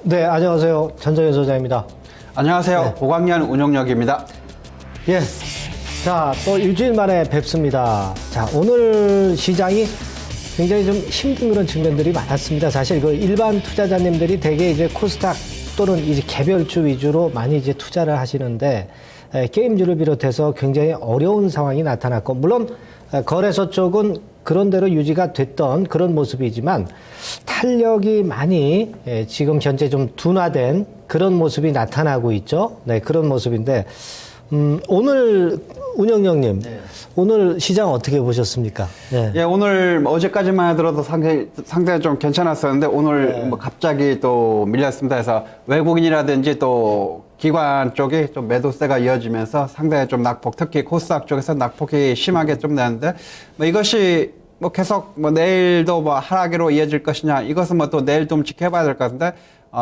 네, 안녕하세요. 전정현 소장입니다. 안녕하세요. 네. 고광년 운용력입니다. 예. 자, 또 일주일 만에 뵙습니다. 자, 오늘 시장이 굉장히 좀 힘든 그런 측면들이 많았습니다. 사실 그 일반 투자자님들이 대개 이제 코스닥 또는 이제 개별주 위주로 많이 이제 투자를 하시는데, 게임주를 비롯해서 굉장히 어려운 상황이 나타났고, 물론 거래소 쪽은 그런 대로 유지가 됐던 그런 모습이지만 탄력이 많이 지금 현재 좀 둔화된 그런 모습이 나타나고 있죠. 네, 그런 모습인데 오늘 운영령님, 네. 오늘 시장 어떻게 보셨습니까? 네. 예, 오늘 어제까지만 해도 상당히 좀 괜찮았었는데 오늘 네. 뭐 갑자기 또 밀렸습니다. 해서 외국인이라든지 또 기관 쪽이 좀 매도세가 이어지면서 상당히 좀 낙폭, 특히 코스닥 쪽에서 낙폭이 심하게 좀 나는데 뭐 이것이 뭐 계속 뭐 내일도 뭐 하락으로 이어질 것이냐, 이것은 뭐 또 내일 좀 지켜봐야 될 것 같은데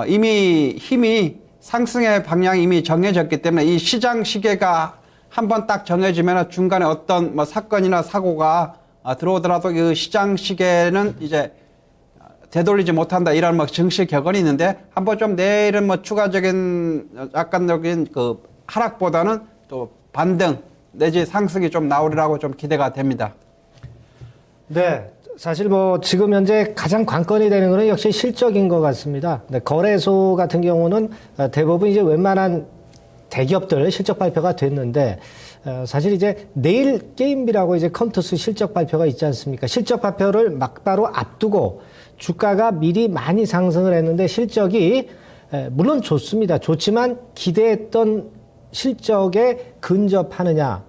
이미 힘이 상승의 방향이 이미 정해졌기 때문에 이 시장 시계가 한번 딱 정해지면 중간에 어떤 뭐 사건이나 사고가 들어오더라도 이 시장 시계는 이제 되돌리지 못한다, 이런 뭐 증시 격언이 있는데 한번 좀 내일은 뭐 추가적인 약간적인 그 하락보다는 또 반등 내지 상승이 좀 나오리라고 좀 기대가 됩니다. 네. 사실 뭐 지금 현재 가장 관건이 되는 것은 역시 실적인 것 같습니다. 네, 거래소 같은 경우는 대부분 이제 웬만한 대기업들 실적 발표가 됐는데, 사실 이제 내일 게임비라고 이제 컴투스 실적 발표가 있지 않습니까? 실적 발표를 막바로 앞두고 주가가 미리 많이 상승을 했는데 실적이 물론 좋습니다. 좋지만 기대했던 실적에 근접하느냐.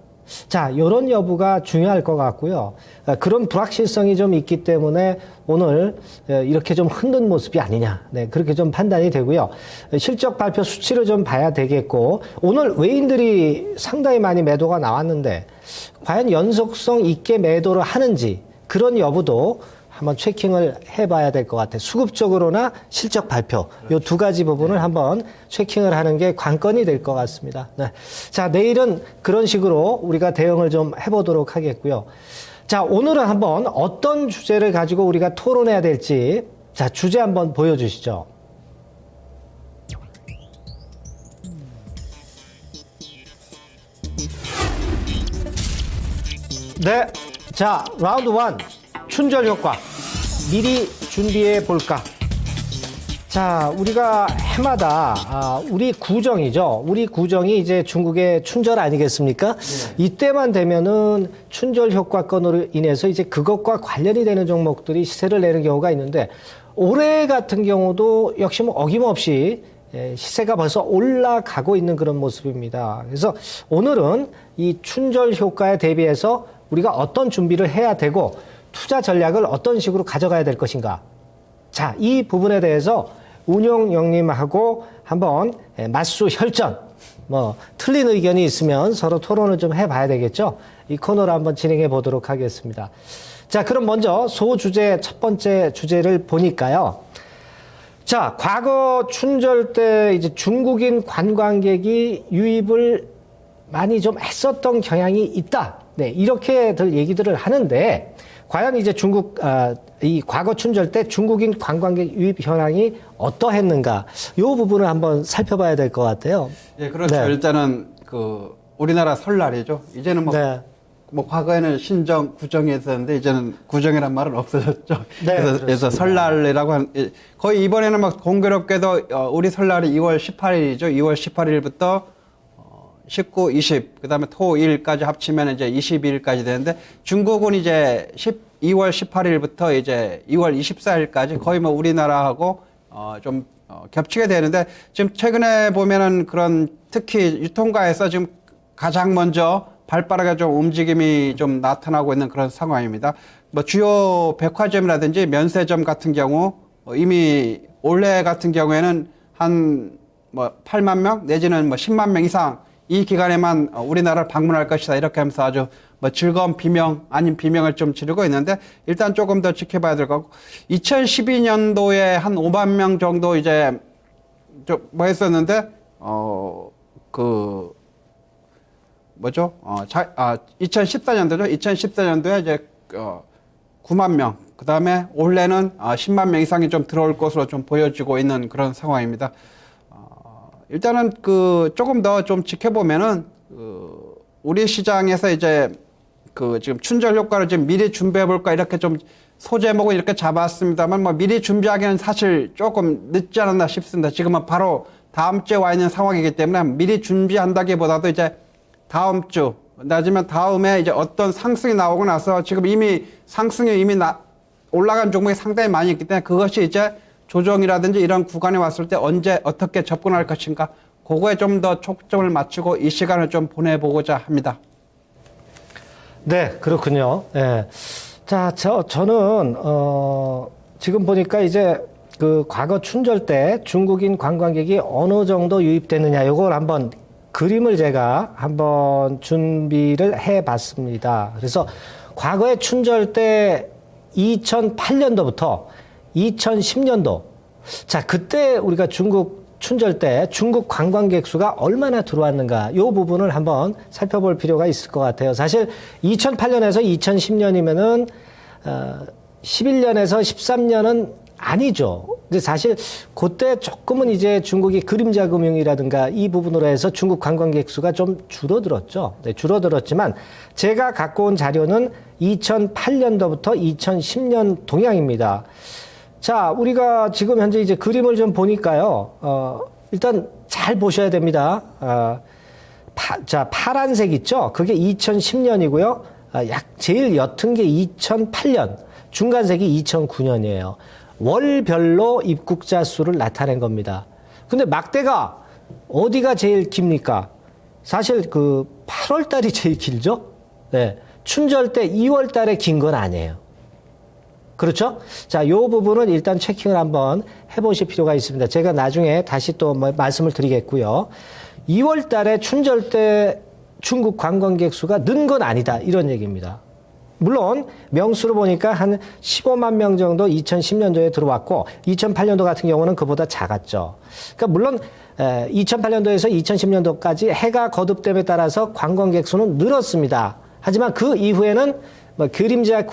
자, 요런 여부가 중요할 것 같고요. 그런 불확실성이 좀 있기 때문에 오늘 이렇게 좀 흔든 모습이 아니냐. 네, 그렇게 좀 판단이 되고요. 실적 발표 수치를 좀 봐야 되겠고, 오늘 외인들이 상당히 많이 매도가 나왔는데, 과연 연속성 있게 매도를 하는지, 그런 여부도 한번 체킹을 해봐야 될 것 같아요. 수급적으로나 실적 발표, 요 두 가지 부분을 한번 체킹을 하는 게 관건이 될 것 같습니다. 네. 자, 내일은 그런 식으로 우리가 대응을 좀 해보도록 하겠고요. 자, 오늘은 한번 어떤 주제를 가지고 우리가 토론해야 될지, 자, 주제 한번 보여주시죠. 네. 자, 라운드 1. 춘절 효과. 미리 준비해 볼까? 자, 우리가 해마다, 우리 구정이죠. 우리 구정이 이제 중국의 춘절 아니겠습니까? 네. 이때만 되면은 춘절 효과건으로 인해서 이제 그것과 관련이 되는 종목들이 시세를 내는 경우가 있는데, 올해 같은 경우도 역시 뭐 어김없이 시세가 벌써 올라가고 있는 그런 모습입니다. 그래서 오늘은 이 춘절 효과에 대비해서 우리가 어떤 준비를 해야 되고, 투자 전략을 어떤 식으로 가져가야 될 것인가. 자, 이 부분에 대해서 운용영님하고 한번 맞수 혈전, 뭐 틀린 의견이 있으면 서로 토론을 좀 해봐야 되겠죠. 이 코너를 한번 진행해 보도록 하겠습니다. 자, 그럼 먼저 소주제 첫 번째 주제를 보니까요. 자, 과거 춘절 때 이제 중국인 관광객이 유입을 많이 좀 했었던 경향이 있다. 네, 이렇게들 얘기들을 하는데, 과연 이제 이 과거 춘절 때 중국인 관광객 유입 현황이 어떠했는가, 이 부분을 한번 살펴봐야 될 것 같아요. 예, 그렇죠. 네. 일단은 우리나라 설날이죠. 이제는 네. 과거에는 신정, 구정이 있었는데 이제는 구정이란 말은 없어졌죠. 네, 그래서 설날이라고 거의 이번에는 막 공교롭게도 우리 설날이 2월 18일이죠. 2월 18일부터 19, 20, 그 다음에 토, 일까지 합치면 이제 22일까지 되는데, 중국은 이제 2월 18일부터 이제 2월 24일까지 거의 뭐 우리나라하고, 좀, 겹치게 되는데, 지금 최근에 보면은 그런 특히 유통가에서 지금 가장 먼저 발빠르게 좀 움직임이 좀 나타나고 있는 그런 상황입니다. 뭐 주요 백화점이라든지 면세점 같은 경우, 이미 올해 같은 경우에는 한 뭐 8만 명 내지는 뭐 10만 명 이상 이 기간에만 우리나라를 방문할 것이다, 이렇게 하면서 아주 뭐 즐거운 비명 아닌 비명을 좀 지르고 있는데, 일단 조금 더 지켜봐야 될 것 같고, 2012년도에 한 5만 명 정도 이제 뭐 했었는데 2014년도죠. 2014년도에 이제 9만 명, 그다음에 올해는 10만 명 이상이 좀 들어올 것으로 좀 보여지고 있는 그런 상황입니다. 일단은 조금 더 좀 지켜보면은 우리 시장에서 이제 지금 춘절 효과를 지금 미리 준비해 볼까 이렇게 좀 소제목을 이렇게 잡았습니다만 뭐 미리 준비하기는 사실 조금 늦지 않았나 싶습니다. 지금은 바로 다음 주에 와 있는 상황이기 때문에 미리 준비한다기보다도 이제 다음 주 낮으면 다음에 이제 어떤 상승이 나오고 나서 지금 이미 상승이 올라간 종목이 상당히 많이 있기 때문에 그것이 이제 조정이라든지 이런 구간에 왔을 때 언제 어떻게 접근할 것인가 그거에 좀 더 초점을 맞추고 이 시간을 좀 보내보고자 합니다. 네, 그렇군요. 예. 자, 저는, 지금 보니까 이제 과거 춘절 때 중국인 관광객이 어느 정도 유입되느냐, 요걸 한번 그림을 제가 한번 준비를 해 봤습니다. 그래서 과거의 춘절 때 2008년도부터 2010년도, 자, 그때 우리가 춘절 때 중국 관광객 수가 얼마나 들어왔는가 이 부분을 한번 살펴볼 필요가 있을 것 같아요. 사실 2008년에서 2010년이면은 11년에서 13년은 아니죠. 근데 사실 그때 조금은 이제 중국이 그림자 금융이라든가 이 부분으로 해서 중국 관광객 수가 좀 줄어들었죠. 네, 줄어들었지만 제가 갖고 온 자료는 2008년도부터 2010년 동향입니다. 자, 우리가 지금 현재 이제 그림을 좀 보니까요, 일단 잘 보셔야 됩니다. 자, 파란색 있죠? 그게 2010년이고요. 제일 옅은 게 2008년, 중간색이 2009년이에요. 월별로 입국자 수를 나타낸 겁니다. 근데 막대가 어디가 제일 깁니까? 사실 8월 달이 제일 길죠? 네. 춘절 때 2월 달에 긴 건 아니에요. 그렇죠? 자, 요 부분은 일단 체킹을 한번 해보실 필요가 있습니다. 제가 나중에 다시 또 말씀을 드리겠고요. 2월 달에 춘절 때 중국 관광객 수가 는 건 아니다. 이런 얘기입니다. 물론 명수로 보니까 한 15만 명 정도 2010년도에 들어왔고 2008년도 같은 경우는 그보다 작았죠. 그러니까 물론 2008년도에서 2010년도까지 해가 거듭됨에 따라서 관광객 수는 늘었습니다. 하지만 그 이후에는 그림자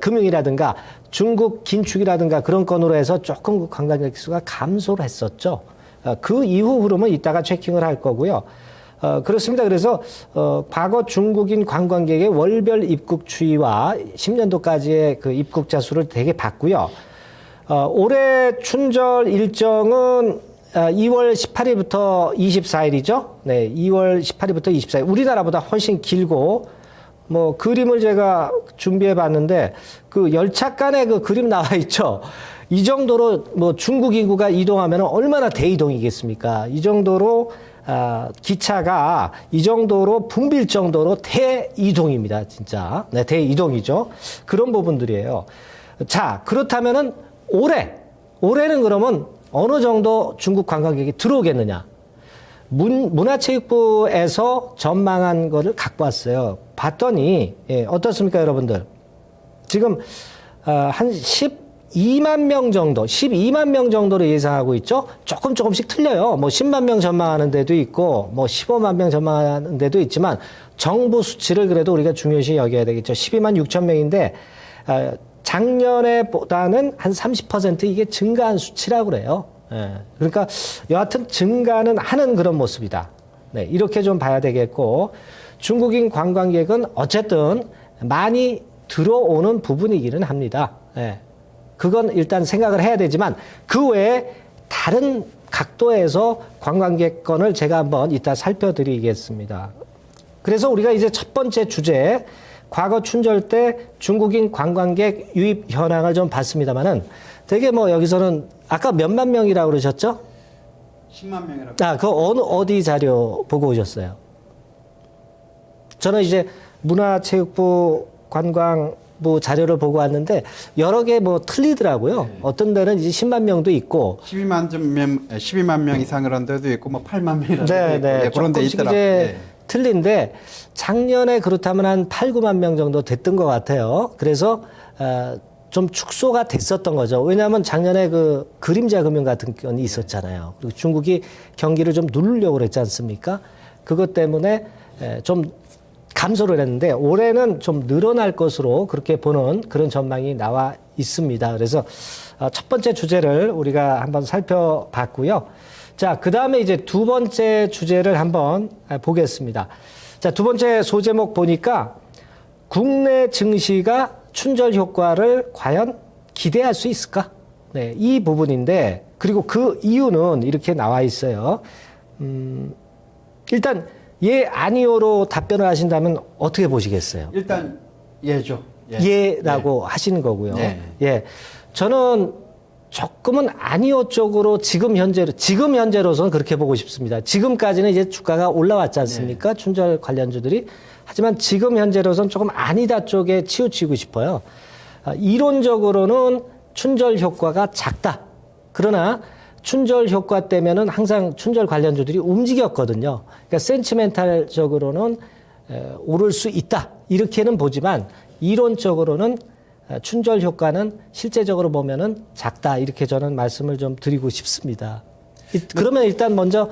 금융이라든가 중국 긴축이라든가 그런 건으로 해서 조금 관광객 수가 감소를 했었죠. 그 이후 흐름은 이따가 체킹을 할 거고요. 그렇습니다. 그래서 과거 중국인 관광객의 월별 입국 추이와 10년도까지의 그 입국자 수를 되게 봤고요. 올해 춘절 일정은 2월 18일부터 24일이죠. 네, 2월 18일부터 24일. 우리나라보다 훨씬 길고 그림을 제가 준비해 봤는데, 열차 간에 그림 나와 있죠? 이 정도로 중국 인구가 이동하면 얼마나 대이동이겠습니까? 이 정도로, 기차가 이 정도로 붐빌 정도로 대이동입니다, 진짜. 네, 대이동이죠. 그런 부분들이에요. 자, 그렇다면은 올해는 그러면 어느 정도 중국 관광객이 들어오겠느냐? 문화체육부에서 전망한 거를 갖고 왔어요. 봤더니, 어떻습니까, 여러분들? 지금, 한 12만 명 정도, 12만 명 정도로 예상하고 있죠? 조금씩 틀려요. 10만 명 전망하는 데도 있고, 15만 명 전망하는 데도 있지만, 정부 수치를 그래도 우리가 중요시 여겨야 되겠죠. 12만 6천 명인데, 작년에보다는 한 30% 이게 증가한 수치라고 그래요. 그러니까 여하튼 증가는 하는 그런 모습이다. 네, 이렇게 좀 봐야 되겠고, 중국인 관광객은 어쨌든 많이 들어오는 부분이기는 합니다. 그건 일단 생각을 해야 되지만 그 외에 다른 각도에서 관광객권을 제가 한번 이따 살펴드리겠습니다. 그래서 우리가 이제 첫 번째 주제, 과거 춘절 때 중국인 관광객 유입 현황을 좀 봤습니다만은 되게 여기서는 아까 몇만 명이라고 그러셨죠? 10만 명이라고. 그 어디 자료 보고 오셨어요? 저는 이제 문화체육부 관광부 자료를 보고 왔는데 여러 개 틀리더라고요. 네. 어떤 데는 이제 10만 명도 있고 12만 명 이상 그런 데도 있고 8만 명이라는 데도 있고. 네, 그런 데 있더라고요. 이제 틀린데 작년에 그렇다면 한 8, 9만 명 정도 됐던 것 같아요. 그래서 좀 축소가 됐었던 거죠. 왜냐하면 작년에 그림자 금융 같은 건이 있었잖아요. 그리고 중국이 경기를 좀 누르려고 그랬지 않습니까? 그것 때문에 좀 감소를 했는데 올해는 좀 늘어날 것으로 그렇게 보는 그런 전망이 나와 있습니다. 그래서 첫 번째 주제를 우리가 한번 살펴봤고요. 자, 그 다음에 이제 두 번째 주제를 한번 보겠습니다. 자, 두 번째 소제목 보니까 국내 증시가 춘절 효과를 과연 기대할 수 있을까? 네, 이 부분인데, 그리고 그 이유는 이렇게 나와 있어요. 일단, 예, 아니요로 답변을 하신다면 어떻게 보시겠어요? 일단 예죠. 예라고 하시는 거고요. 네. 예. 저는 조금은 아니요 쪽으로 지금 현재로서는 그렇게 보고 싶습니다. 지금까지는 이제 주가가 올라왔지 않습니까? 춘절 관련주들이. 하지만 지금 현재로서는 조금 아니다 쪽에 치우치고 싶어요. 이론적으로는 춘절 효과가 작다. 그러나 춘절 효과 때문에는 항상 춘절 관련주들이 움직였거든요. 그러니까 센티멘탈적으로는 오를 수 있다. 이렇게는 보지만 이론적으로는 춘절 효과는 실제적으로 보면은 작다. 이렇게 저는 말씀을 좀 드리고 싶습니다. 그러면 일단 먼저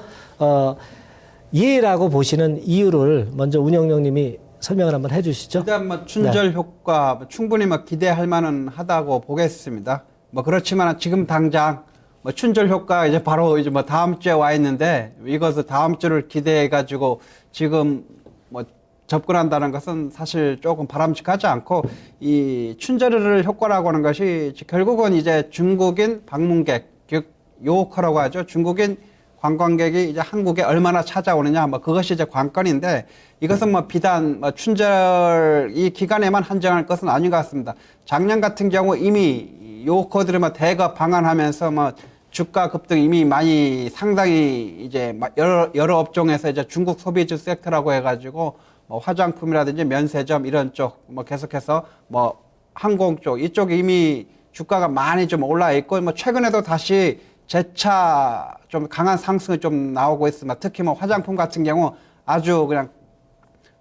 예라고 보시는 이유를 먼저 운영령님이 설명을 한번 해주시죠. 일단 뭐 춘절 효과 충분히 뭐 기대할 만은 하다고 보겠습니다. 뭐 그렇지만 지금 당장 뭐 춘절 효과 이제 바로 이제 뭐 다음 주에 와 있는데 이것을 다음 주를 기대해 가지고 지금 뭐 접근한다는 것은 사실 조금 바람직하지 않고 이 춘절 효과라고 하는 것이 결국은 이제 중국인 방문객 즉 요커라고 하죠. 중국인 관광객이 이제 한국에 얼마나 찾아오느냐 뭐 그것이 이제 관건인데 이것은 뭐 비단 뭐 춘절 이 기간에만 한정할 것은 아닌 것 같습니다. 작년 같은 경우 이미 요커들이 뭐 대거 방한하면서 뭐 주가 급등 이미 많이 상당히 이제 여러 업종에서 이제 중국 소비주 섹터라고 해가지고 뭐 화장품이라든지 면세점 이런 쪽 뭐 계속해서 뭐 항공 쪽 이쪽에 이미 주가가 많이 좀 올라 있고 뭐 최근에도 다시 재차 좀 강한 상승이 좀 나오고 있습니다. 특히 뭐 화장품 같은 경우 아주 그냥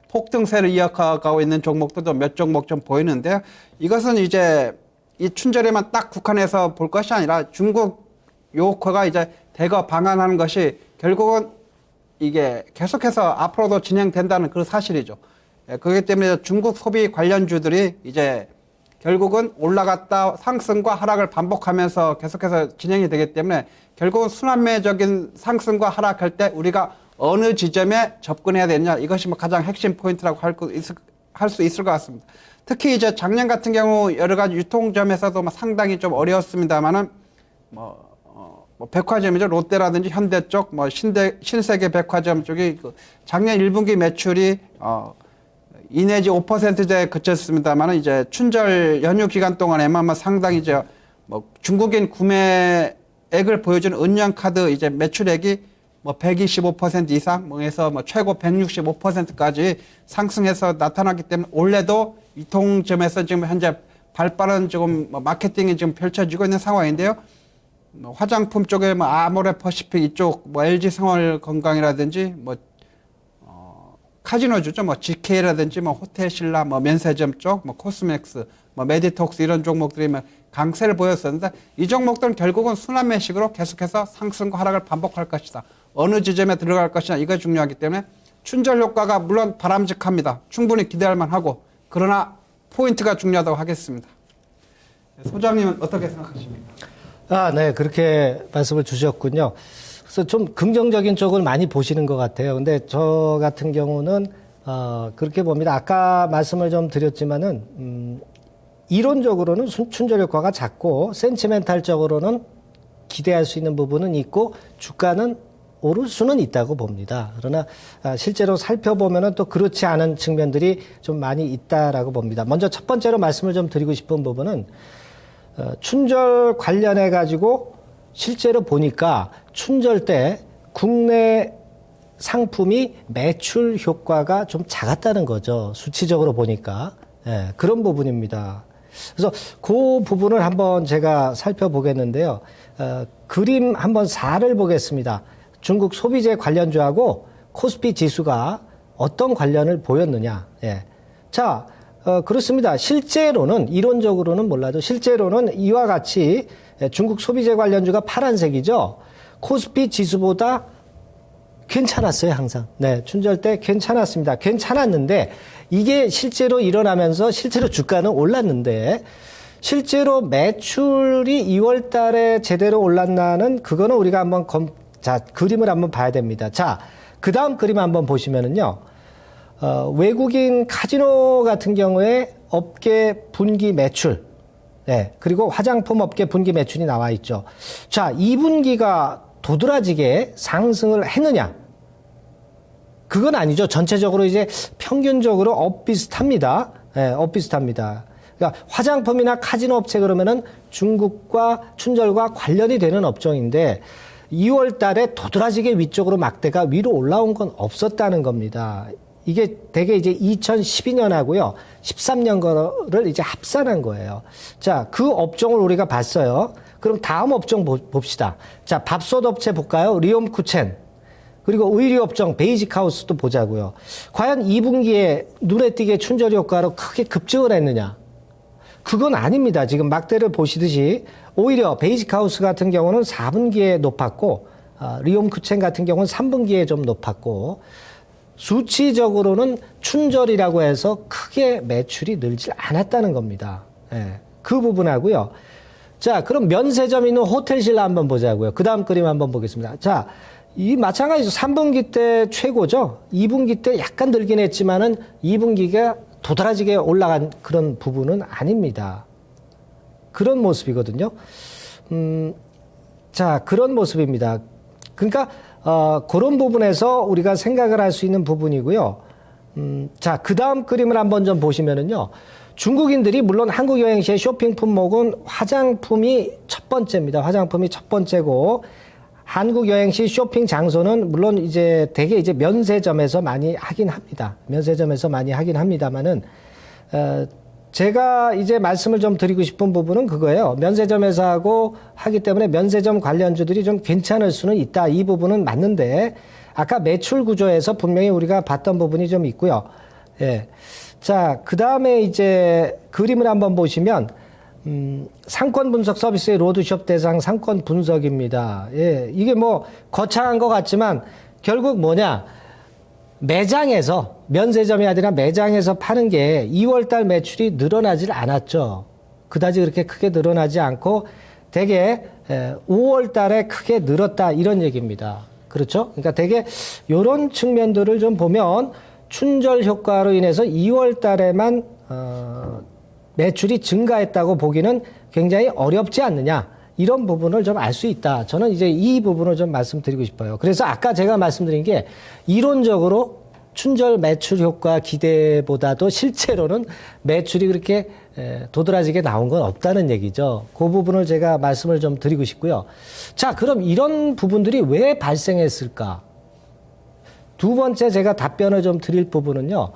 폭등세를 이어가고 있는 종목들도 몇 종목 좀 보이는데요. 이것은 이제 이 춘절에만 딱 국한해서 볼 것이 아니라 중국 요커가 이제 대거 방한하는 것이 결국은 이게 계속해서 앞으로도 진행된다는 그런 사실이죠. 그렇기 때문에 중국 소비 관련주들이 이제 결국은 올라갔다 상승과 하락을 반복하면서 계속해서 진행이 되기 때문에 결국은 순환매적인 상승과 하락할 때 우리가 어느 지점에 접근해야 되느냐 이것이 뭐 가장 핵심 포인트라고 할 수 있을 것 같습니다. 특히 이제 작년 같은 경우 여러 가지 유통점에서도 상당히 좀 어려웠습니다만은 뭐 백화점이죠. 롯데라든지 현대 쪽, 뭐 신세계 백화점 쪽이 작년 1분기 매출이 2 내지 5%대에 그쳤습니다만은 이제 춘절 연휴 기간 동안에만 상당히 이제 뭐 중국인 구매액을 보여주는 은연카드 이제 매출액이 뭐 125% 이상 뭐 해서 뭐 최고 165%까지 상승해서 나타났기 때문에 올해도 유통점에서 지금 현재 발빠른 조금 마케팅이 지금 펼쳐지고 있는 상황인데요. 화장품 쪽에 뭐 아모레 퍼시픽 이쪽 뭐 LG 생활 건강이라든지 뭐 카지노주죠. 뭐 GK라든지 뭐 호텔 신라 뭐 면세점 쪽 뭐 코스맥스 뭐 메디톡스 이런 종목들이 뭐 강세를 보였었는데 이 종목들은 결국은 순환매식으로 계속해서 상승과 하락을 반복할 것이다. 어느 지점에 들어갈 것이냐 이거 중요하기 때문에 춘절 효과가 물론 바람직합니다. 충분히 기대할 만하고 그러나 포인트가 중요하다고 하겠습니다. 소장님은 어떻게 생각하십니까? 네, 그렇게 말씀을 주셨군요. 그래서 좀 긍정적인 쪽을 많이 보시는 것 같아요. 근데 저 같은 경우는, 그렇게 봅니다. 아까 말씀을 좀 드렸지만은, 이론적으로는 춘절 효과가 작고, 센티멘탈적으로는 기대할 수 있는 부분은 있고, 주가는 오를 수는 있다고 봅니다. 그러나, 실제로 살펴보면은 또 그렇지 않은 측면들이 좀 많이 있다라고 봅니다. 먼저 첫 번째로 말씀을 좀 드리고 싶은 부분은, 춘절 관련해 가지고 실제로 보니까 춘절 때 국내 상품이 매출 효과가 좀 작았다는 거죠. 수치적으로 보니까. 예, 그런 부분입니다. 그래서 그 부분을 한번 제가 살펴보겠는데요. 그림 한번 4를 보겠습니다. 중국 소비재 관련주하고 코스피 지수가 어떤 관련을 보였느냐. 예. 자, 그렇습니다. 실제로는, 이론적으로는 몰라도 실제로는 이와 같이 중국 소비재 관련주가 파란색이죠. 코스피 지수보다 괜찮았어요, 항상. 네, 춘절 때 괜찮았습니다. 괜찮았는데 이게 실제로 일어나면서 실제로 주가는 올랐는데 실제로 매출이 2월 달에 제대로 올랐나는 그거는 우리가 한번 자, 그림을 한번 봐야 됩니다. 자, 그 다음 그림 한번 보시면은요. 외국인 카지노 같은 경우에 업계 분기 매출, 네, 그리고 화장품 업계 분기 매출이 나와 있죠. 자, 2분기가 도드라지게 상승을 했느냐? 그건 아니죠. 전체적으로 이제 평균적으로 엇비슷합니다. 네, 엇비슷합니다. 그러니까 화장품이나 카지노 업체 그러면은 중국과 춘절과 관련이 되는 업종인데 2월 달에 도드라지게 위쪽으로 막대가 위로 올라온 건 없었다는 겁니다. 이게 대개 이제 2012년하고요. 13년 거를 이제 합산한 거예요. 자, 그 업종을 우리가 봤어요. 그럼 다음 업종 봅시다. 자, 밥솥 업체 볼까요? 리옴쿠첸. 그리고 의류 업종 베이직 하우스도 보자고요. 과연 2분기에 눈에 띄게 춘절 효과로 크게 급증을 했느냐? 그건 아닙니다. 지금 막대를 보시듯이 오히려 베이직 하우스 같은 경우는 4분기에 높았고 리옴쿠첸 같은 경우는 3분기에 좀 높았고 수치적으로는 춘절이라고 해서 크게 매출이 늘질 않았다는 겁니다. 예, 그 부분하고요. 자, 그럼 면세점 있는 호텔신라 한번 보자고요. 그 다음 그림 한번 보겠습니다. 자, 이 마찬가지로 3분기 때 최고죠. 2분기 때 약간 늘긴 했지만은 2분기가 도드라지게 올라간 그런 부분은 아닙니다. 그런 모습이거든요. 자, 그런 모습입니다. 그러니까 그런 부분에서 우리가 생각을 할 수 있는 부분이고요. 자, 그 다음 그림을 한번 좀 보시면은요. 중국인들이 물론 한국 여행 시에 쇼핑 품목은 화장품이 첫 번째입니다. 화장품이 첫 번째고 한국 여행 시 쇼핑 장소는 물론 이제 대개 이제 면세점에서 많이 하긴 합니다. 면세점에서 많이 하긴 합니다만은 제가 이제 말씀을 좀 드리고 싶은 부분은 그거예요. 면세점에서 하고 하기 때문에 면세점 관련주들이 좀 괜찮을 수는 있다. 이 부분은 맞는데 아까 매출 구조에서 분명히 우리가 봤던 부분이 좀 있고요. 예. 자, 그 다음에 이제 그림을 한번 보시면 상권 분석 서비스의 로드숍 대상 상권 분석입니다. 예. 이게 뭐 거창한 것 같지만 결국 뭐냐? 매장에서 면세점이 아니라 매장에서 파는 게 2월달 매출이 늘어나질 않았죠. 그다지 그렇게 크게 늘어나지 않고 대개 5월달에 크게 늘었다 이런 얘기입니다. 그렇죠? 그러니까 대개 이런 측면들을 좀 보면 춘절 효과로 인해서 2월달에만 매출이 증가했다고 보기는 굉장히 어렵지 않느냐. 이런 부분을 좀 알 수 있다. 저는 이제 이 부분을 좀 말씀드리고 싶어요. 그래서 아까 제가 말씀드린 게 이론적으로 춘절 매출 효과 기대보다도 실제로는 매출이 그렇게 도드라지게 나온 건 없다는 얘기죠. 그 부분을 제가 말씀을 좀 드리고 싶고요. 자, 그럼 이런 부분들이 왜 발생했을까? 두 번째 제가 답변을 좀 드릴 부분은요.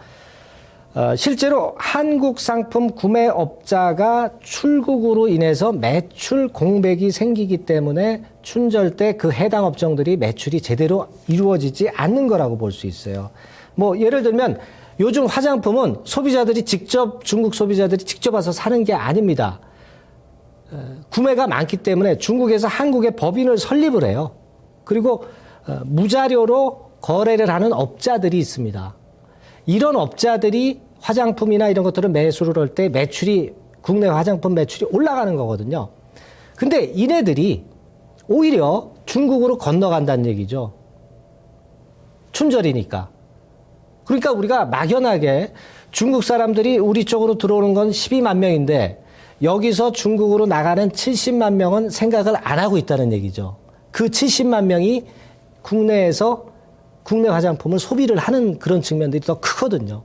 실제로 한국 상품 구매업자가 출국으로 인해서 매출 공백이 생기기 때문에 춘절 때 그 해당 업종들이 매출이 제대로 이루어지지 않는 거라고 볼 수 있어요. 뭐 예를 들면 요즘 화장품은 소비자들이 직접 중국 소비자들이 직접 와서 사는 게 아닙니다. 구매가 많기 때문에 중국에서 한국에 법인을 설립을 해요. 그리고 무자료로 거래를 하는 업자들이 있습니다. 이런 업자들이 화장품이나 이런 것들을 매수를 할 때 매출이 국내 화장품 매출이 올라가는 거거든요. 근데 이네들이 오히려 중국으로 건너간다는 얘기죠. 춘절이니까. 그러니까 우리가 막연하게 중국 사람들이 우리 쪽으로 들어오는 건 12만 명인데 여기서 중국으로 나가는 70만 명은 생각을 안 하고 있다는 얘기죠. 그 70만 명이 국내에서 국내 화장품을 소비를 하는 그런 측면들이 더 크거든요.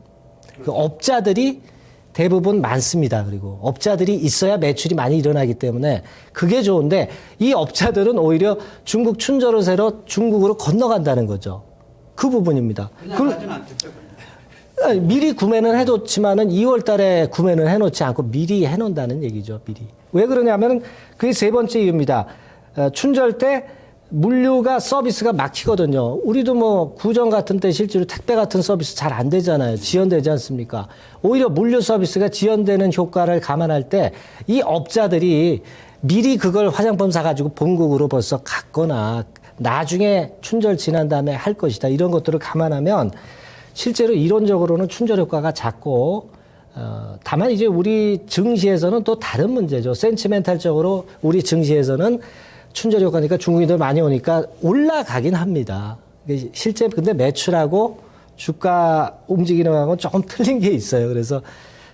그 업자들이 대부분 많습니다. 그리고 업자들이 있어야 매출이 많이 일어나기 때문에 그게 좋은데 이 업자들은 오히려 중국 춘절을 새로 중국으로 건너간다는 거죠. 그 부분입니다. 미리 구매는 해뒀지만은 2월 달에 구매는 해놓지 않고 미리 해놓는다는 얘기죠. 미리. 왜 그러냐면은 그게 세 번째 이유입니다. 춘절 때 물류가 서비스가 막히거든요. 우리도 뭐 구정 같은 때 실제로 택배 같은 서비스 잘 안 되잖아요. 지연되지 않습니까? 오히려 물류 서비스가 지연되는 효과를 감안할 때 이 업자들이 미리 그걸 화장품 사가지고 본국으로 벌써 갔거나 나중에 춘절 지난 다음에 할 것이다. 이런 것들을 감안하면 실제로 이론적으로는 춘절 효과가 작고 다만 이제 우리 증시에서는 또 다른 문제죠. 센치멘탈적으로 우리 증시에서는 춘절 효과니까 중국인들 많이 오니까 올라가긴 합니다. 실제 근데 매출하고 주가 움직이는 거하고는 조금 틀린 게 있어요. 그래서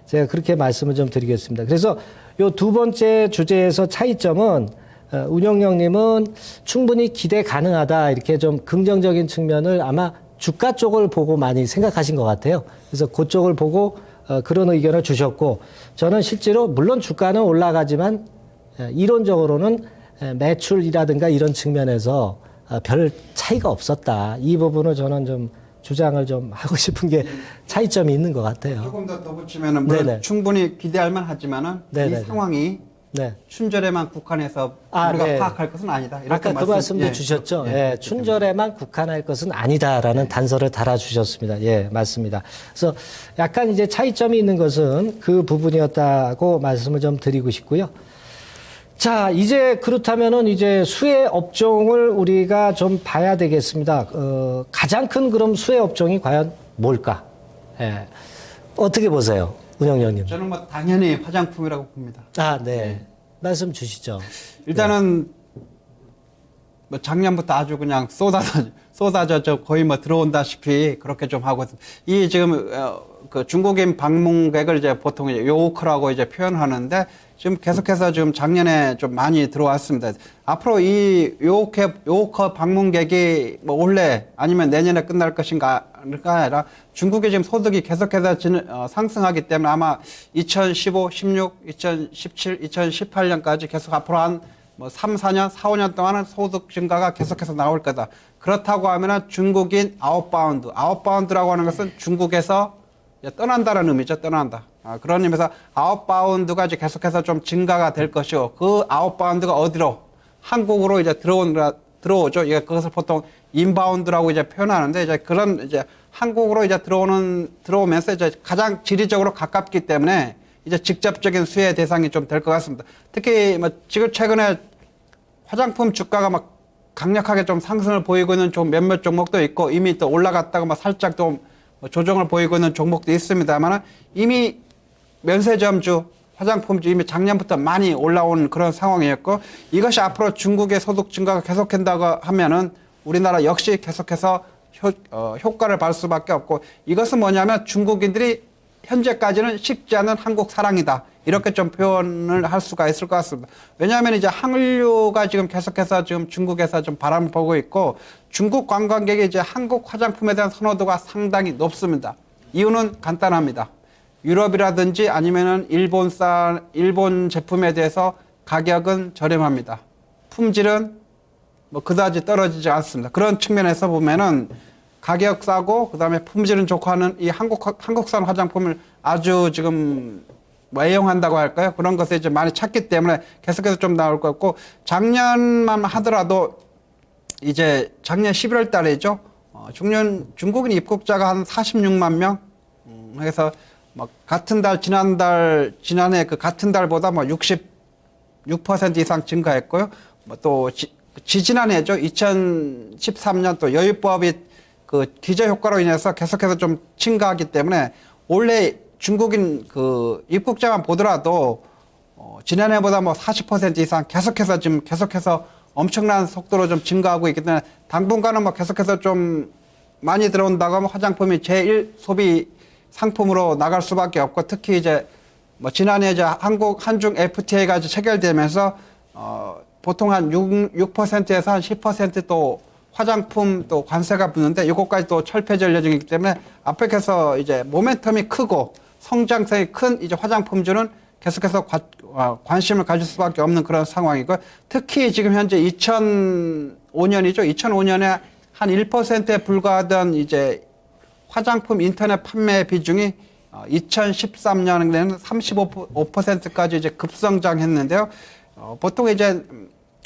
제가 그렇게 말씀을 좀 드리겠습니다. 그래서 요 두 번째 주제에서 차이점은 운영령님은 충분히 기대 가능하다 이렇게 좀 긍정적인 측면을 아마 주가 쪽을 보고 많이 생각하신 것 같아요. 그래서 그쪽을 보고 그런 의견을 주셨고 저는 실제로 물론 주가는 올라가지만 이론적으로는 매출이라든가 이런 측면에서 별 차이가 없었다. 이 부분을 저는 좀 주장을 좀 하고 싶은 게 차이점이 있는 것 같아요. 조금 더 붙이면은 물론 충분히 기대할 만하지만은 이 상황이 춘절에만 국한해서 우리가 파악할 것은 아니다. 이렇게 아까 그 말씀도 주셨죠. 춘절에만 국한할 것은 아니다라는 단서를 달아주셨습니다. 예, 맞습니다. 그래서 약간 이제 차이점이 있는 것은 그 부분이었다고 말씀을 좀 드리고 싶고요. 자, 이제 그렇다면은 이제 수혜 업종을 우리가 좀 봐야 되겠습니다. 가장 큰 그럼 수혜 업종이 과연 뭘까? 예. 어떻게 보세요, 운영위원님? 저는 뭐 당연히 화장품이라고 봅니다. 네. 말씀 주시죠. 일단은 뭐 작년부터 아주 그냥 쏟아져 거의 뭐 들어온다시피 그렇게 좀 하고 이 지금 그 중국인 방문객을 이제 보통 이제 요커라고 이제 표현하는데 지금 계속해서 지금 작년에 좀 많이 들어왔습니다. 앞으로 이 요커 방문객이 뭐 올해 아니면 내년에 끝날 것인가 아니라 중국의 지금 소득이 계속해서 상승하기 때문에 아마 2015, 16, 2017, 2018년까지 계속 앞으로 한 뭐 3, 4년, 4, 5년 동안은 소득 증가가 계속해서 나올 거다. 그렇다고 하면은 중국인 아웃바운드라고 하는 것은 중국에서 떠난다는 의미죠. 떠난다. 그런 의미에서 아웃바운드가 이제 계속해서 좀 증가가 될 것이고 그 아웃바운드가 어디로? 한국으로 이제 들어오죠. 이게 그것을 보통 인바운드라고 이제 표현하는데 이제 그런 이제 한국으로 이제 들어오면서 이제 가장 지리적으로 가깝기 때문에 이제 직접적인 수혜 대상이 좀 될 것 같습니다. 특히 뭐 지금 최근에 화장품 주가가 막 강력하게 좀 상승을 보이고 있는 좀 몇몇 종목도 있고 이미 또 올라갔다가 막 살짝 좀 조정을 보이고 있는 종목도 있습니다만 이미 면세점주, 화장품주 이미 작년부터 많이 올라온 그런 상황이었고 이것이 앞으로 중국의 소득 증가가 계속된다고 하면은 우리나라 역시 계속해서 효과를 발 수밖에 없고 이것은 뭐냐면 중국인들이 현재까지는 식지 않은 한국 사랑이다. 이렇게 좀 표현을 할 수가 있을 것 같습니다. 왜냐하면 이제 항류가 지금 계속해서 지금 중국에서 좀 바람을 보고 있고 중국 관광객이 이제 한국 화장품에 대한 선호도가 상당히 높습니다. 이유는 간단합니다. 유럽이라든지 아니면은 일본 제품에 대해서 가격은 저렴합니다. 품질은 뭐 그다지 떨어지지 않습니다. 그런 측면에서 보면은 가격 싸고 그다음에 품질은 좋고 하는 이 한국산 화장품을 아주 지금 애용한다고 할까요? 그런 것을 이제 많이 찾기 때문에 계속해서 좀 나올 것 같고 작년만 하더라도 이제 작년 11월 달에죠. 중국인 입국자가 한 46만 명. 그래서 뭐 같은 달 지난해 그 같은 달보다 뭐 66% 이상 증가했고요. 뭐 또 지지난해죠. 2013년 또 여유법이 그 기저 효과로 인해서 계속해서 좀 증가하기 때문에 원래 중국인 그 입국자만 보더라도 지난해보다 뭐 40% 이상 계속해서 엄청난 속도로 좀 증가하고 있기 때문에 당분간은 뭐 계속해서 좀 많이 들어온다고 하면 화장품이 제1 소비 상품으로 나갈 수밖에 없고 특히 이제 뭐 지난해 이제 한중 FTA가 체결되면서 보통 한 6%에서 한 10% 화장품 또 관세가 붙는데 이것까지 또 철폐될 예정이기 때문에 앞에서 이제 모멘텀이 크고 성장성이 큰 이제 화장품주는 계속해서 관심을 가질 수밖에 없는 그런 상황이고 특히 지금 현재 2005년이죠. 2005년에 한 1%에 불과하던 이제 화장품 인터넷 판매 비중이 2013년에는 35%까지 이제 급성장했는데요. 보통 이제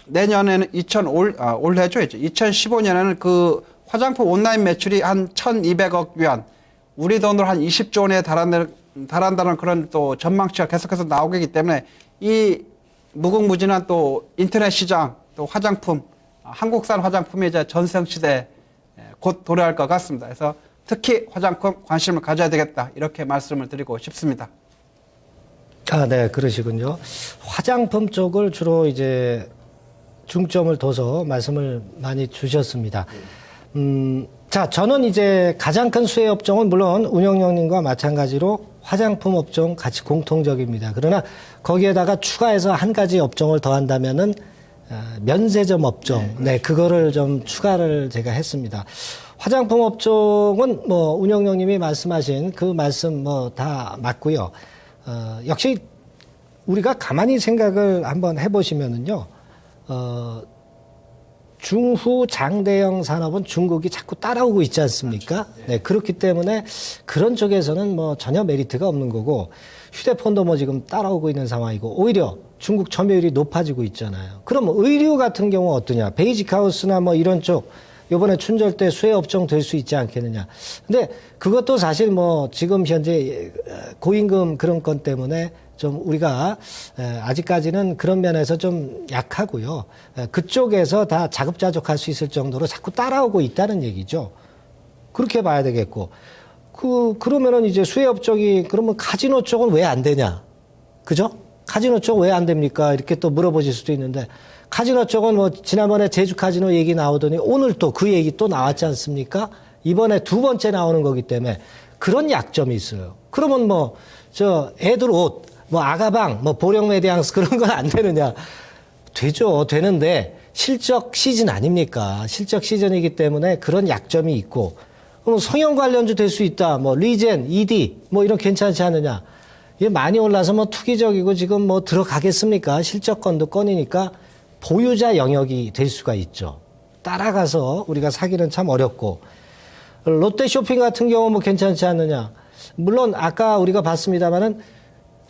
내년에는 올해죠. 이제 2015년에는 그 화장품 온라인 매출이 한 1,200억 위안, 우리 돈으로 한 20조 원에 달한다는 그런 또 전망치가 계속해서 나오기 때문에 이 무궁무진한 또 인터넷 시장, 또 화장품 한국산 화장품이 이제 전성시대 곧 도래할 것 같습니다. 그래서 특히 화장품 관심을 가져야 되겠다. 이렇게 말씀을 드리고 싶습니다. 아, 네, 그러시군요. 화장품 쪽을 주로 이제 중점을 둬서 말씀을 많이 주셨습니다. 자, 저는 이제 가장 큰 수혜 업종은 물론 운영형님과 마찬가지로 화장품 업종 같이 공통적입니다. 그러나 거기에다가 추가해서 한 가지 업종을 더한다면은 면세점 업종, 네, 그거를 좀 추가를 제가 했습니다. 화장품 업종은 뭐 운영형님이 말씀하신 그 말씀 뭐 다 맞고요. 역시 우리가 가만히 생각을 한번 해보시면은요, 중후 장대형 산업은 중국이 자꾸 따라오고 있지 않습니까? 네, 그렇기 때문에 그런 쪽에서는 뭐 전혀 메리트가 없는 거고, 휴대폰도 뭐 지금 따라오고 있는 상황이고, 오히려 중국 점유율이 높아지고 있잖아요. 그럼 의류 같은 경우 어떠냐? 베이직 하우스나 뭐 이런 쪽, 요번에 춘절 때 수혜 업종 될 수 있지 않겠느냐. 근데 그것도 사실 뭐 지금 현재 고임금 그런 건 때문에 좀 우리가 아직까지는 그런 면에서 좀 약하고요. 그쪽에서 다 자급자족할 수 있을 정도로 자꾸 따라오고 있다는 얘기죠. 그렇게 봐야 되겠고. 그러면은 이제 수혜 업종이 그러면 카지노 쪽은 왜 안 되냐? 그죠? 카지노 쪽 왜 안 됩니까? 이렇게 또 물어보실 수도 있는데, 카지노 쪽은 뭐 지난번에 제주 카지노 얘기 나오더니 오늘 또 그 얘기 또 나왔지 않습니까? 이번에 두 번째 나오는 거기 때문에 그런 약점이 있어요. 그러면 뭐 저 애들 옷, 뭐 아가방, 뭐 보령 메디앙스 그런 건 안 되느냐? 되죠. 되는데 실적 시즌 아닙니까? 실적 시즌이기 때문에 그런 약점이 있고, 그럼 성형 관련주 될 수 있다. 뭐 리젠, ED 뭐 이런 괜찮지 않느냐? 이게 많이 올라서 뭐 투기적이고 지금 뭐 들어가겠습니까? 실적권도 건이니까 보유자 영역이 될 수가 있죠. 따라가서 우리가 사기는 참 어렵고, 롯데 쇼핑 같은 경우 뭐 괜찮지 않느냐? 물론 아까 우리가 봤습니다만은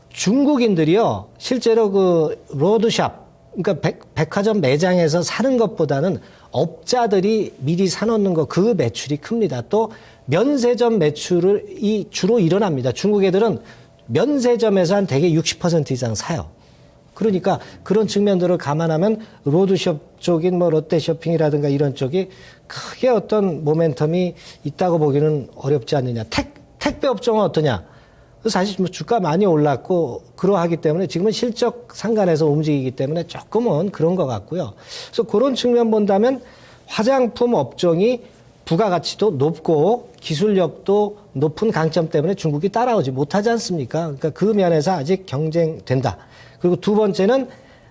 중국인들이요, 실제로 그 로드샵, 그러니까 백화점 매장에서 사는 것보다는 업자들이 미리 사놓는 거, 그 매출이 큽니다. 또 면세점 매출을 주로 일어납니다. 중국 애들은 면세점에서 한 대개 60% 이상 사요. 그러니까 그런 측면들을 감안하면 로드숍 쪽인 뭐 롯데쇼핑이라든가 이런 쪽이 크게 어떤 모멘텀이 있다고 보기는 어렵지 않느냐. 택배 업종은 어떠냐? 사실 뭐 주가 많이 올랐고 그러하기 때문에 지금은 실적 상관해서 움직이기 때문에 조금은 그런 것 같고요. 그래서 그런 측면 본다면 화장품 업종이 부가가치도 높고 기술력도 높은 강점 때문에 중국이 따라오지 못하지 않습니까? 그러니까 그 면에서 아직 경쟁된다. 그리고 두 번째는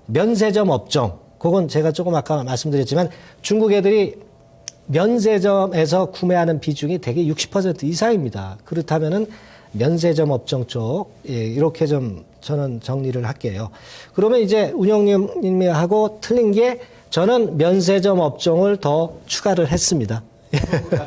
면세점 업종. 그건 제가 조금 아까 말씀드렸지만 중국 애들이 면세점에서 구매하는 비중이 대개 60% 이상입니다. 그렇다면은 면세점 업종 쪽, 예, 이렇게 좀 저는 정리를 할게요. 그러면 이제 운영님이 하고 틀린 게 저는 면세점 업종을 더 추가를 했습니다.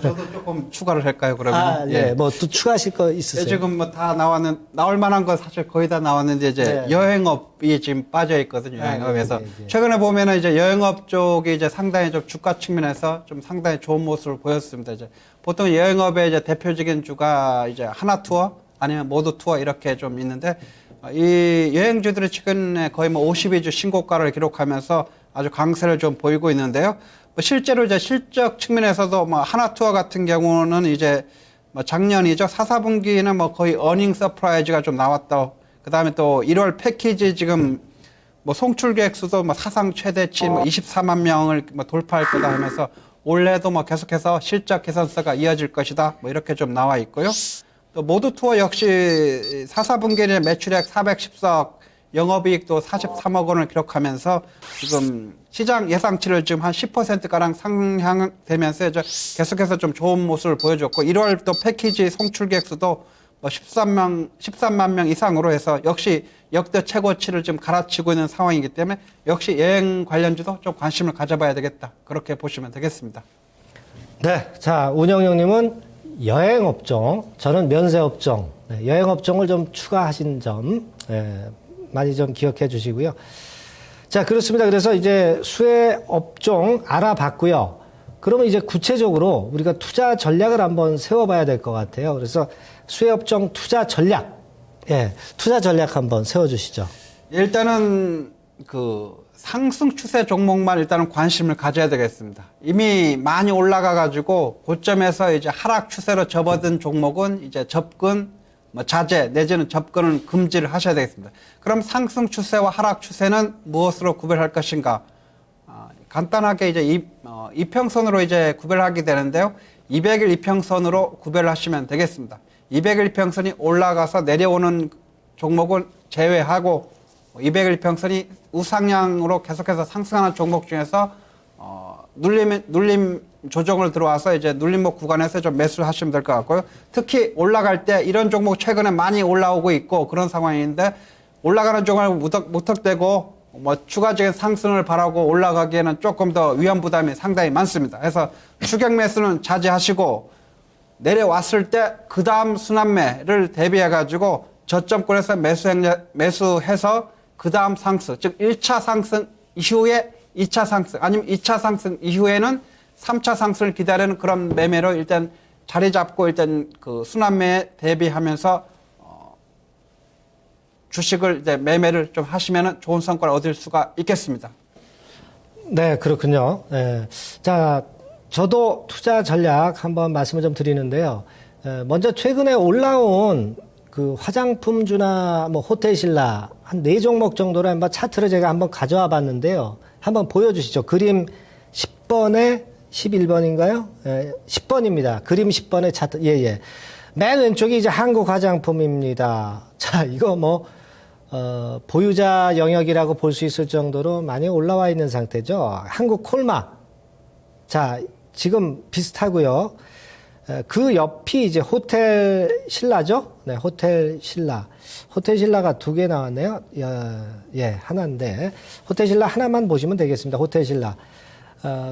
저도 조금 추가를 할까요, 그러면? 아, 네. 예. 뭐 또 추가하실 거 있으세요? 예, 지금 뭐 다 나올 만한 거 사실 거의 다 나왔는데 이제 네. 여행업이 지금 빠져 있거든요. 아, 여행업에서. 네, 네, 네. 최근에 보면은 이제 여행업 쪽이 이제 상당히 좀 주가 측면에서 좀 상당히 좋은 모습을 보였습니다. 이제 보통 여행업의 이제 대표적인 주가 이제 하나투어 아니면 모두투어 이렇게 좀 있는데, 이 여행주들이 최근에 거의 뭐 52주 신고가를 기록하면서 아주 강세를 좀 보이고 있는데요. 뭐 실제로 이제 실적 측면에서도 뭐 하나투어 같은 경우는 이제 뭐 작년이죠. 4분기는 뭐 거의 어닝 서프라이즈가 좀 나왔다. 그 다음에 또 1월 패키지 지금 뭐 송출객 수도 뭐 사상 최대치 뭐 24만 명을 뭐 돌파할 거다 하면서 올해도 뭐 계속해서 실적 개선세가 이어질 것이다. 뭐 이렇게 좀 나와 있고요. 또 모두투어 역시 4분기에 매출액 410석, 영업이익도 43억 원을 기록하면서 지금 시장 예상치를 지금 한 10%가량 상향되면서 이제 계속해서 좀 좋은 모습을 보여줬고, 1월 또 패키지 송출객 수도 뭐 13만 명 이상으로 해서 역시 역대 최고치를 지금 갈아치고 있는 상황이기 때문에 역시 여행 관련주도 좀 관심을 가져봐야 되겠다. 그렇게 보시면 되겠습니다. 네. 자, 운영형님은 여행업종, 저는 면세업종, 네, 여행업종을 좀 추가하신 점, 많이 좀 기억해 주시고요. 자, 그렇습니다. 그래서 이제 수혜업종 알아봤고요. 그러면 이제 구체적으로 우리가 투자 전략을 한번 세워봐야 될 것 같아요. 그래서 수혜업종 투자 전략, 투자 전략 한번 세워주시죠. 일단은 그 상승 추세 종목만 일단은 관심을 가져야 되겠습니다. 이미 많이 올라가 가지고 고점에서 이제 하락 추세로 접어든 종목은 이제 접근 뭐 자제 내지는 접근은 금지를 하셔야 되겠습니다. 그럼 상승 추세와 하락 추세는 무엇으로 구별할 것인가? 간단하게 이제 이평선으로 이제 구별하게 되는데요. 200일 이평선으로 구별하시면 되겠습니다. 200일 이평선이 올라가서 내려오는 종목을 제외하고 200일 이평선이 우상향으로 계속해서 상승하는 종목 중에서 눌림 조정을 들어와서 이제 눌림목 구간에서 좀 매수를 하시면 될 것 같고요. 특히 올라갈 때 이런 종목 최근에 많이 올라오고 있고 그런 상황인데 올라가는 종목을 무턱대고 뭐 추가적인 상승을 바라고 올라가기에는 조금 더 위험 부담이 상당히 많습니다. 그래서 추격 매수는 자제하시고 내려왔을 때 그 다음 순환매를 대비해 가지고 저점권에서 매수해서 그 다음 상승, 즉 1차 상승 이후에 2차 상승 아니면 2차 상승 이후에는 3차 상승을 기다리는 그런 매매로 일단 자리 잡고 일단 그 순환매에 대비하면서 주식을 이제 매매를 좀 하시면 좋은 성과를 얻을 수가 있겠습니다. 네, 그렇군요. 네. 자, 저도 투자 전략 한번 말씀을 좀 드리는데요. 먼저 최근에 올라온 그 화장품주나 뭐 호텔신라 한 4종목 정도를 한번 차트를 제가 한번 가져와 봤는데요. 한번 보여주시죠. 그림 10번에 11번인가요? 10번입니다. 그림 10번의 차트. 예. 맨 왼쪽이 이제 한국 화장품입니다. 자, 이거 뭐, 보유자 영역이라고 볼 수 있을 정도로 많이 올라와 있는 상태죠. 한국 콜마. 자, 지금 비슷하고요. 그 옆이 이제 호텔 신라죠? 네, 호텔 신라. 호텔 신라가 2개 나왔네요. 예, 하나인데. 호텔 신라 하나만 보시면 되겠습니다. 호텔 신라.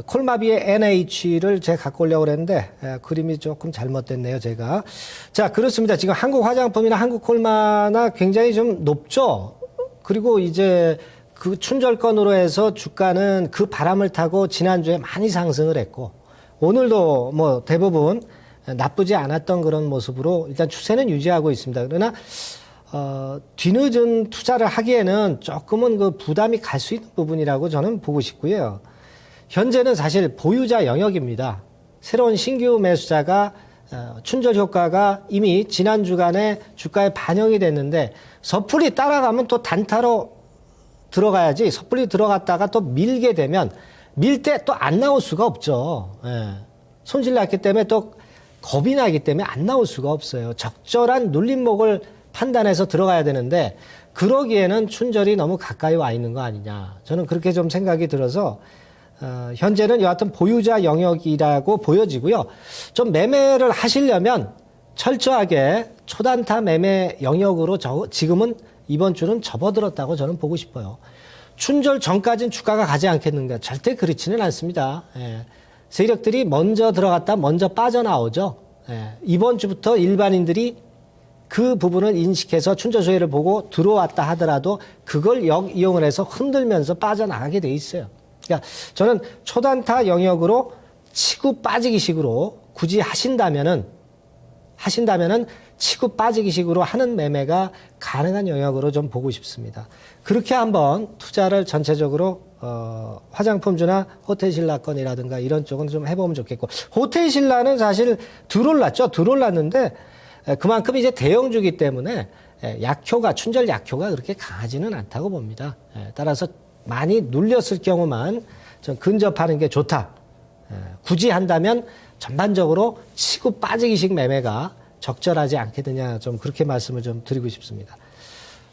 콜마비의 NH를 제가 갖고 오려고 그랬는데, 그림이 조금 잘못됐네요, 제가. 자, 그렇습니다. 지금 한국 화장품이나 한국 콜마나 굉장히 좀 높죠? 그리고 이제 그 춘절권으로 해서 주가는 그 바람을 타고 지난주에 많이 상승을 했고, 오늘도 뭐 대부분 나쁘지 않았던 그런 모습으로 일단 추세는 유지하고 있습니다. 그러나, 뒤늦은 투자를 하기에는 조금은 그 부담이 갈 수 있는 부분이라고 저는 보고 싶고요. 현재는 사실 보유자 영역입니다. 새로운 신규 매수자가 춘절 효과가 이미 지난 주간에 주가에 반영이 됐는데 섣불리 따라가면 또 단타로 들어가야지 섣불리 들어갔다가 또 밀게 되면 밀 때 또 안 나올 수가 없죠. 예. 손실 났기 때문에 또 겁이 나기 때문에 안 나올 수가 없어요. 적절한 눌림목을 판단해서 들어가야 되는데 그러기에는 춘절이 너무 가까이 와 있는 거 아니냐. 저는 그렇게 좀 생각이 들어서 현재는 여하튼 보유자 영역이라고 보여지고요. 좀 매매를 하시려면 철저하게 초단타 매매 영역으로 지금은 이번 주는 접어들었다고 저는 보고 싶어요. 춘절 전까지는 주가가 가지 않겠는가? 절대 그렇지는 않습니다. 예. 세력들이 먼저 들어갔다 먼저 빠져나오죠. 예. 이번 주부터 일반인들이 그 부분을 인식해서 춘절 소회를 보고 들어왔다 하더라도 그걸 이용을 해서 흔들면서 빠져나가게 돼 있어요. 그러니까 저는 초단타 영역으로 치고 빠지기 식으로 굳이 하신다면은 치고 빠지기 식으로 하는 매매가 가능한 영역으로 좀 보고 싶습니다. 그렇게 한번 투자를 전체적으로 화장품주나 호텔신라건이라든가 이런 쪽은 좀 해보면 좋겠고 호텔신라는 사실 들어올랐는데 그만큼 이제 대형주기 때문에 춘절 약효가 그렇게 강하지는 않다고 봅니다. 따라서 많이 눌렸을 경우만 좀 근접하는 게 좋다. 굳이 한다면 전반적으로 치고 빠지기식 매매가 적절하지 않겠느냐 좀 그렇게 말씀을 좀 드리고 싶습니다.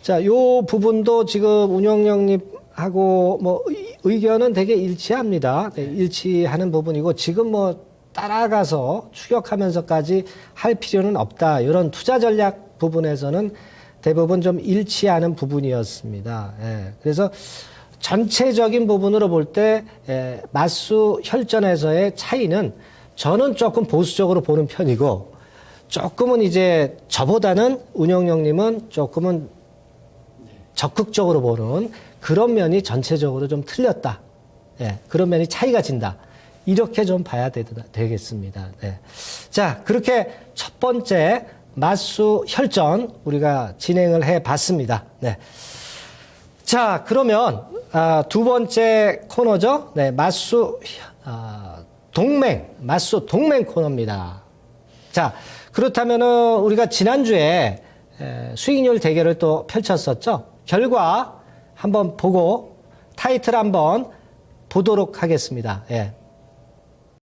자, 요 부분도 지금 운영령님하고 뭐 의견은 되게 일치합니다. 네, 일치하는 부분이고 지금 뭐 따라가서 추격하면서까지 할 필요는 없다. 이런 투자 전략 부분에서는 대부분 좀 일치하는 부분이었습니다. 예, 그래서 전체적인 부분으로 볼 때 맞수 혈전에서의 차이는 저는 조금 보수적으로 보는 편이고 조금은 이제 저보다는 운영령님은 조금은 적극적으로 보는 그런 면이 전체적으로 좀 틀렸다. 예, 그런 면이 차이가 진다. 이렇게 좀 봐야 되겠습니다. 네. 자, 그렇게 첫 번째 맞수 혈전 우리가 진행을 해 봤습니다. 네. 자, 그러면 두 번째 코너죠. 네, 맞수 동맹 코너입니다. 자, 그렇다면은 우리가 지난주에 수익률 대결을 또 펼쳤었죠. 결과 한번 보고 타이틀 한번 보도록 하겠습니다. 예.